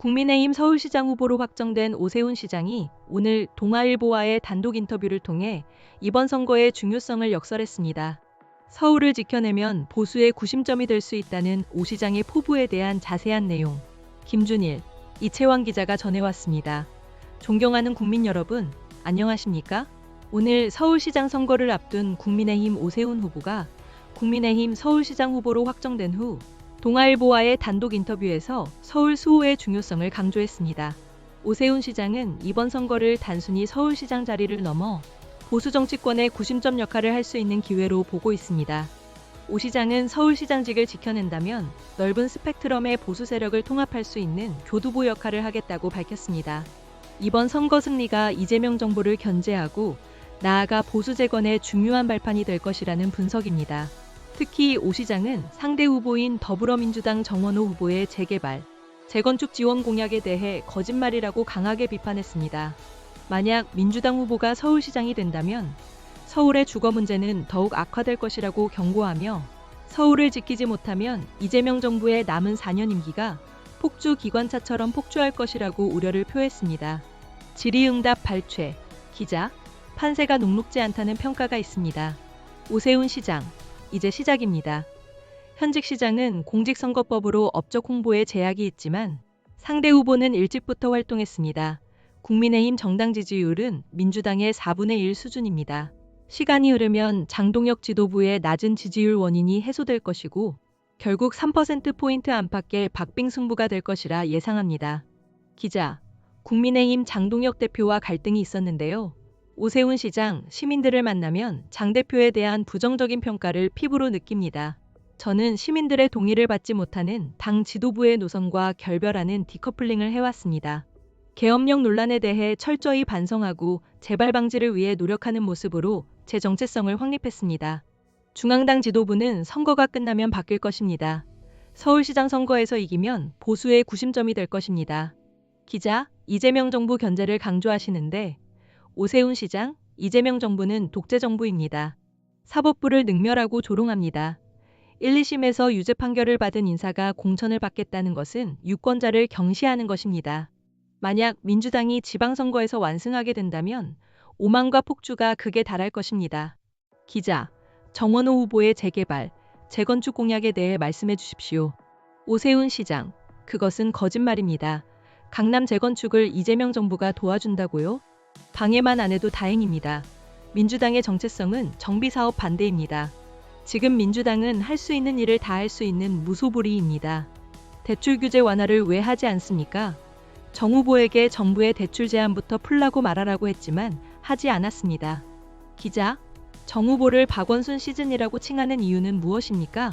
국민의힘 서울시장 후보로 확정된 오세훈 시장이 오늘 동아일보와의 단독 인터뷰를 통해 이번 선거의 중요성을 역설했습니다. 서울을 지켜내면 보수의 구심점이 될 수 있다는 오 시장의 포부에 대한 자세한 내용, 김준일, 이채왕 기자가 전해왔습니다. 존경하는 국민 여러분, 안녕하십니까? 오늘 서울시장 선거를 앞둔 국민의힘 오세훈 후보가 국민의힘 서울시장 후보로 확정된 후 동아일보와의 단독 인터뷰에서 서울 수호의 중요성을 강조했습니다. 오세훈 시장은 이번 선거를 단순히 서울시장 자리를 넘어 보수 정치권의 구심점 역할을 할 수 있는 기회로 보고 있습니다. 오 시장은 서울시장직을 지켜낸다면 넓은 스펙트럼의 보수 세력을 통합할 수 있는 교두보 역할을 하겠다고 밝혔습니다. 이번 선거 승리가 이재명 정부를 견제하고 나아가 보수 재건의 중요한 발판이 될 것이라는 분석입니다. 특히 오 시장은 상대 후보인 더불어민주당 정원호 후보의 재개발, 재건축 지원 공약에 대해 거짓말이라고 강하게 비판했습니다. 만약 민주당 후보가 서울시장이 된다면 서울의 주거 문제는 더욱 악화될 것이라고 경고하며 서울을 지키지 못하면 이재명 정부의 남은 4년 임기가 폭주 기관차처럼 폭주할 것이라고 우려를 표했습니다. 질의응답 발췌, 기자, 판세가 녹록지 않다는 평가가 있습니다. 오세훈 시장, 이제 시작입니다. 현직 시장은 공직선거법으로 업적 홍보에 제약이 있지만 상대 후보는 일찍부터 활동했습니다. 국민의힘 정당 지지율은 민주당의 4분의 1 수준입니다. 시간이 흐르면 장동혁 지도부의 낮은 지지율 원인이 해소될 것이고 결국 3%포인트 안팎의 박빙 승부가 될 것이라 예상합니다. 기자, 국민의힘 장동혁 대표와 갈등이 있었는데요. 오세훈 시장, 시민들을 만나면 장 대표에 대한 부정적인 평가를 피부로 느낍니다. 저는 시민들의 동의를 받지 못하는 당 지도부의 노선과 결별하는 디커플링을 해왔습니다. 계엄령 논란에 대해 철저히 반성하고 재발 방지를 위해 노력하는 모습으로 제 정체성을 확립했습니다. 중앙당 지도부는 선거가 끝나면 바뀔 것입니다. 서울시장 선거에서 이기면 보수의 구심점이 될 것입니다. 기자, 이재명 정부 견제를 강조하시는데 오세훈 시장, 이재명 정부는 독재 정부입니다. 사법부를 능멸하고 조롱합니다. 1, 2심에서 유죄 판결을 받은 인사가 공천을 받겠다는 것은 유권자를 경시하는 것입니다. 만약 민주당이 지방선거에서 완승하게 된다면 오만과 폭주가 극에 달할 것입니다. 기자, 정원호 후보의 재개발, 재건축 공약에 대해 말씀해 주십시오. 오세훈 시장, 그것은 거짓말입니다. 강남 재건축을 이재명 정부가 도와준다고요? 방해만 안 해도 다행입니다. 민주당의 정체성은 정비사업 반대입니다. 지금 민주당은 할 수 있는 일을 다 할 수 있는 무소불위입니다. 대출 규제 완화를 왜 하지 않습니까? 정 후보에게 정부의 대출 제한부터 풀라고 말하라고 했지만 하지 않았습니다. 기자, 정 후보를 박원순 시즌이라고 칭하는 이유는 무엇입니까?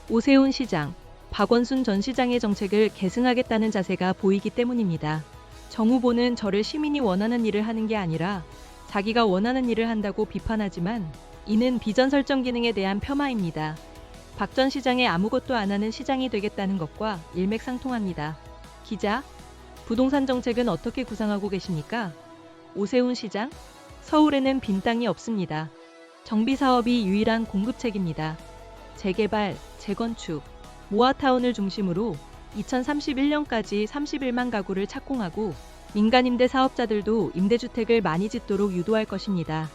오세훈 시장, 박원순 전 시장의 정책을 계승하겠다는 자세가 보이기 때문입니다. 정 후보는 저를 시민이 원하는 일을 하는 게 아니라 자기가 원하는 일을 한다고 비판하지만 이는 비전 설정 기능에 대한 폄하입니다. 박 전 시장의 아무것도 안 하는 시장이 되겠다는 것과 일맥상통합니다. 기자, 부동산 정책은 어떻게 구상하고 계십니까? 오세훈 시장, 서울에는 빈 땅이 없습니다. 정비사업이 유일한 공급책입니다. 재개발, 재건축, 모아타운을 중심으로 2031년까지 31만 가구를 착공하고 민간 임대 사업자들도 임대주택을 많이 짓도록 유도할 것입니다.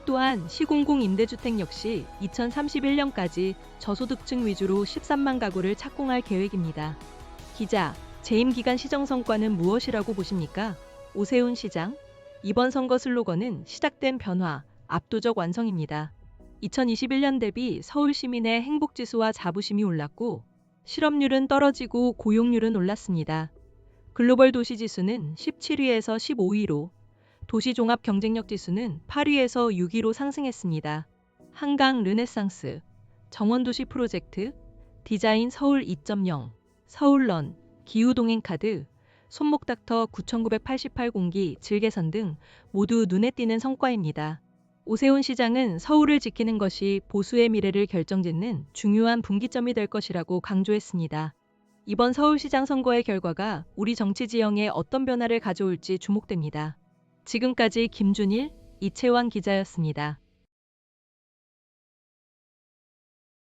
또한 시공공 임대주택 역시 2031년까지 저소득층 위주로 13만 가구를 착공할 계획입니다. 기자, 재임 기간 시정 성과는 무엇이라고 보십니까? 오세훈 시장, 이번 선거 슬로건은 시작된 변화, 압도적 완성입니다. 2021년 대비 서울 시민의 행복지수와 자부심이 올랐고 실업률은 떨어지고 고용률은 올랐습니다. 글로벌 도시지수는 17위에서 15위로, 도시종합 경쟁력 지수는 8위에서 6위로 상승했습니다. 한강 르네상스, 정원도시 프로젝트, 디자인 서울 2.0, 서울런, 기후동행카드, 손목닥터 9,988 공기, 즐개선 등 모두 눈에 띄는 성과입니다. 오세훈 시장은 서울을 지키는 것이 보수의 미래를 결정짓는 중요한 분기점이 될 것이라고 강조했습니다. 이번 서울시장 선거의 결과가 우리 정치 지형에 어떤 변화를 가져올지 주목됩니다. 지금까지 김준일, 이채왕 기자였습니다.